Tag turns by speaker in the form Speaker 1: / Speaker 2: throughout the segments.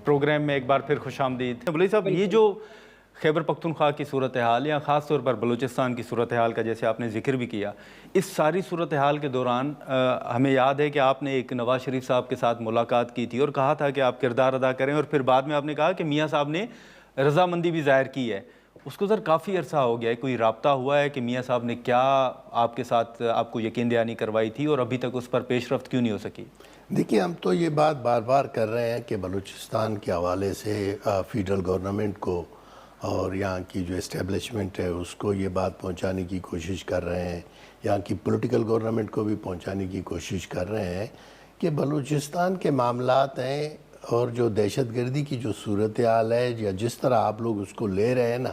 Speaker 1: Programme میں ایک بار پھر خوش آمدید۔ بلوچ صاحب، یہ جو خیبر پختونخوا کی صورتحال یا خاص طور پر بلوچستان کی صورتحال کا جیسے آپ نے ذکر بھی کیا، اس ساری صورتحال کے دوران ہمیں یاد ہے کہ آپ نے ایک نواز شریف صاحب کے ساتھ ملاقات کی تھی اور کہا تھا کہ آپ کردار ادا کریں، اور پھر بعد میں آپ نے کہا کہ میاں صاحب نے رضامندی بھی ظاہر کی ہے۔ اس کو کافی عرصہ ہو گیا ہے، کوئی رابطہ ہوا ہے کہ میاں صاحب نے کیا آپ کے ساتھ آپ کو یقین دہانی کروائی تھی اور ابھی تک اس پر پیش رفت کیوں نہیں ہو سکی؟
Speaker 2: دیکھیے، ہم تو یہ بات بار بار کر رہے ہیں کہ بلوچستان کے حوالے سے فیڈرل گورنمنٹ کو اور یہاں کی جو اسٹیبلشمنٹ ہے اس کو یہ بات پہنچانے کی کوشش کر رہے ہیں، یہاں کی پولیٹیکل گورنمنٹ کو بھی پہنچانے کی کوشش کر رہے ہیں کہ بلوچستان کے معاملات ہیں اور جو دہشت گردی کی جو صورتحال ہے یا جس طرح آپ لوگ اس کو لے رہے ہیں نا،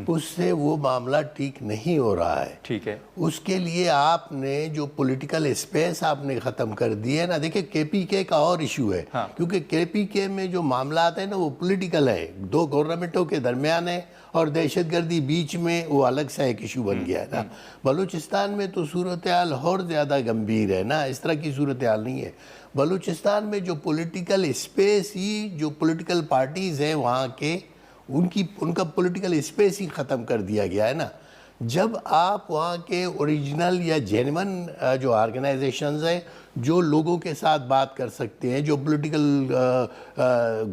Speaker 2: اس سے وہ معاملہ ٹھیک نہیں ہو رہا ہے۔
Speaker 1: ٹھیک ہے،
Speaker 2: اس کے لیے آپ نے جو پولیٹیکل اسپیس آپ نے ختم کر دی ہے نا، دیکھیں کے پی کے کا اور ایشو ہے، کیونکہ کے پی کے میں جو معاملات ہیں نا وہ پولیٹیکل ہے، دو گورنمنٹوں کے درمیان ہے، اور دہشت گردی بیچ میں وہ الگ سا ایک ایشو بن گیا ہے نا۔ بلوچستان میں تو صورتحال اور زیادہ گمبھیر ہے نا، اس طرح کی صورتحال نہیں ہے۔ بلوچستان میں جو پولیٹیکل اسپیس ہی، جو پولیٹیکل پارٹیز ہیں وہاں کے، ان کا پولیٹیکل اسپیس ہی ختم کر دیا گیا ہے نا۔ جب آپ وہاں کے اوریجنل یا جینون جو آرگنائزیشنز ہیں، جو لوگوں کے ساتھ بات کر سکتے ہیں، جو پولیٹیکل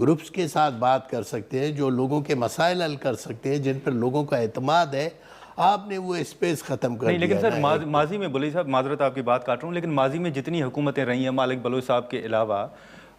Speaker 2: گروپس کے ساتھ بات کر سکتے ہیں، جو لوگوں کے مسائل حل کر سکتے ہیں، جن پر لوگوں کا اعتماد ہے، آپ نے وہ اسپیس ختم کر دیا ہے۔
Speaker 1: لیکن سر ماضی میں بلوچ صاحب، معذرت آپ کی بات کاٹ رہا ہوں، لیکن ماضی میں جتنی حکومتیں رہی ہیں مالک بلوچ صاحب کے علاوہ،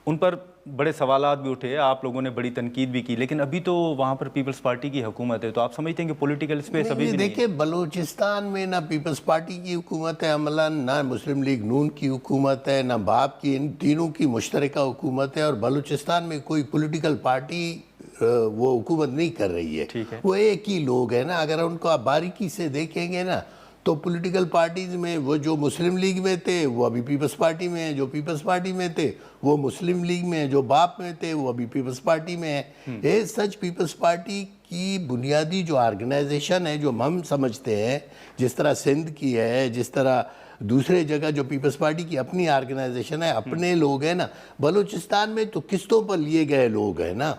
Speaker 1: ان پر بڑے سوالات بھی اٹھے، آپ لوگوں نے بڑی تنقید بھی کی، لیکن ابھی تو وہاں پر پیپلز پارٹی کی حکومت ہے، تو آپ سمجھتے ہیں کہ پولیٹیکل اسپیس ابھی بھی نہیں ہے؟
Speaker 2: دیکھیں، بلوچستان میں نہ پیپلز پارٹی کی حکومت ہے عملاً، نہ مسلم لیگ نون کی حکومت ہے، نہ باپ کی، ان تینوں کی مشترکہ حکومت ہے، اور بلوچستان میں کوئی پولیٹیکل پارٹی وہ حکومت نہیں کر رہی ہے۔ وہ ایک ہی لوگ ہیں نا، اگر ان کو آپ باریکی سے دیکھیں گے نا تو پولیٹیکل پارٹیز میں وہ جو مسلم لیگ میں تھے وہ ابھی پیپلز پارٹی میں ہیں، جو پیپلز پارٹی میں تھے وہ مسلم لیگ میں ہیں، جو باپ میں تھے وہ ابھی پیپلز پارٹی میں ہیں۔ ایز سچ پیپلز پارٹی کی بنیادی جو آرگنائزیشن ہے، جو ہم سمجھتے ہیں، جس طرح سندھ کی ہے، جس طرح دوسرے جگہ جو پیپلز پارٹی کی اپنی آرگنائزیشن ہے، اپنے لوگ ہیں نا، بلوچستان میں تو قسطوں پر لیے گئے لوگ ہیں نا،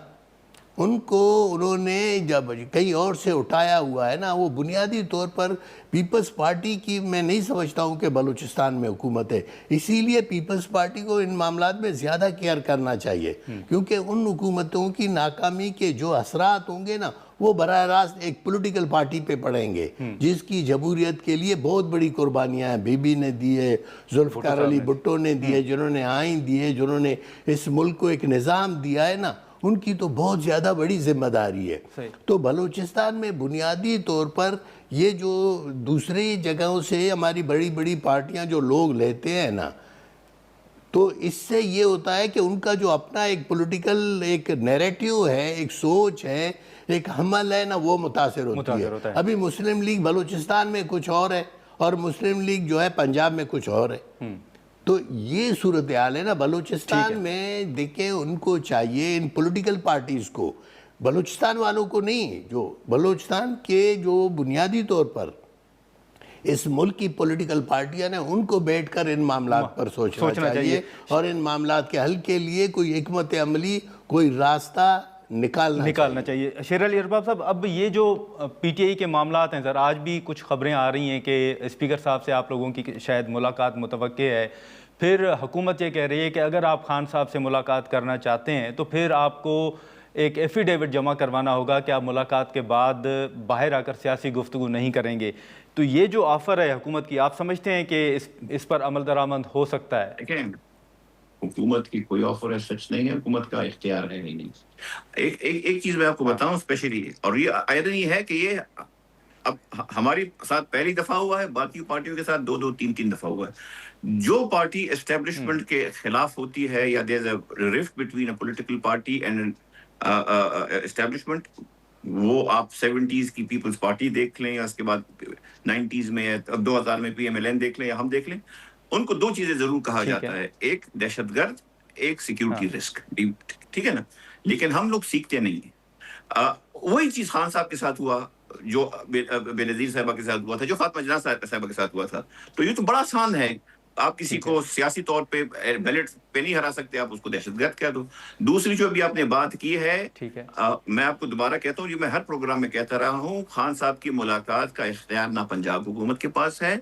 Speaker 2: ان کو انہوں نے جب کہیں اور سے اٹھایا ہوا ہے نا، وہ بنیادی طور پر پیپلز پارٹی کی میں نہیں سمجھتا ہوں کہ بلوچستان میں حکومت ہے۔ اسی لیے پیپلز پارٹی کو ان معاملات میں زیادہ کیئر کرنا چاہیے، کیونکہ ان حکومتوں کی ناکامی کے جو اثرات ہوں گے نا وہ براہ راست ایک پولیٹیکل پارٹی پہ پڑیں گے، جس کی جمہوریت کے لیے بہت بڑی قربانیاں ہیں، بی بی نے دیے، ذوالفقار علی بھٹو نے دیے، جنہوں نے آئین دیے، جنہوں نے اس ملک کو ایک نظام دیا ہے نا، ان کی تو بہت زیادہ بڑی ذمہ داری ہے۔ تو بلوچستان میں بنیادی طور پر یہ جو دوسری جگہوں سے ہماری بڑی بڑی پارٹیاں جو لوگ لیتے ہیں نا، تو اس سے یہ ہوتا ہے کہ ان کا جو اپنا ایک پولیٹیکل ایک نیریٹیو ہے، ایک سوچ ہے، ایک حمل ہے نا، وہ متاثر ہوتی ہے۔ ابھی مسلم لیگ بلوچستان میں کچھ اور ہے، اور مسلم لیگ جو ہے پنجاب میں کچھ اور ہے۔ تو یہ صورتحال ہے نا بلوچستان میں۔ دیکھیں، ان کو چاہیے، ان پولیٹیکل پارٹیز کو، بلوچستان والوں کو نہیں، جو بلوچستان کے جو بنیادی طور پر اس ملک کی پولیٹیکل پارٹیاں نے، ان کو بیٹھ کر ان معاملات پر سوچنا چاہیے، اور ان معاملات کے حل کے لیے کوئی حکمت عملی، کوئی راستہ نکالنا چاہیے۔
Speaker 1: شیر علی ارباب صاحب، اب یہ جو پی ٹی آئی کے معاملات ہیں سر، آج بھی کچھ خبریں آ رہی ہیں کہ اسپیکر صاحب سے آپ لوگوں کی شاید ملاقات متوقع ہے، پھر حکومت یہ کہہ رہی ہے کہ اگر آپ خان صاحب سے ملاقات کرنا چاہتے ہیں تو پھر آپ کو ایک ایفیڈیوٹ جمع کروانا ہوگا کہ آپ ملاقات کے بعد باہر آ کر سیاسی گفتگو نہیں کریں گے۔ تو یہ جو آفر ہے حکومت کی، آپ سمجھتے ہیں کہ اس پر عمل درآمد ہو سکتا ہے؟
Speaker 3: دیکھیں، حکومت کی کوئی آفر ہے سچ نہیں ہے، حکومت کا اختیار ہے ہی نہیں۔ ایک چیز میں آپ کو بتاؤں اسپیشلی، اور یہ آئرن یہ ہے کہ یہ اب ہماری ساتھ پہلی دفعہ ہوا ہے، باقی پارٹیوں کے ساتھ دو تین دفعہ ہوا ہے۔ جو پارٹی اسٹیبلشمنٹ کے خلاف ہوتی ہے، یا there is a rift between a political party and establishment, وہ آپ 70s کی پیپلز پارٹی دیکھ لیں، یا اس کے بعد 90s میں 2000 میں پی ایم ایل این دیکھ لیں، یا ہم دیکھ لیں، ان کو دو چیزیں ضرور کہا جاتا ہے، ایک دہشت گرد، ایک سیکیورٹی رسک، ٹھیک ہے نا؟ لیکن ہم لوگ سیکھتے نہیں ہیں۔ وہی چیز خان صاحب کے ساتھ ہوا، جو بے نظیر صاحبہ کے ساتھ ہوا تھا، جو فاطمہ جناح صاحبہ کے ساتھ ہوا تھا۔ تو یہ تو بڑا آسان ہے آپ کسی کو سیاسی طور پہ بیلٹ پہ نہیں ہرا سکتے, آپ اس کو دہشت گرد کہہ دو. دوسری جو ابھی آپ نے بات کی ہے,
Speaker 1: ٹھیک ہے,
Speaker 3: میں آپ کو دوبارہ کہتا ہوں, جو میں ہر پروگرام میں کہتا رہا ہوں, خان صاحب کی ملاقات کا اختیار نہ پنجاب حکومت کے پاس ہے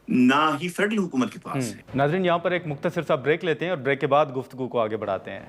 Speaker 3: نہ ہی فیڈرل حکومت کے پاس ہے.
Speaker 1: ناظرین یہاں پر ایک مختصر سا بریک لیتے ہیں اور بریک کے بعد گفتگو کو آگے بڑھاتے ہیں.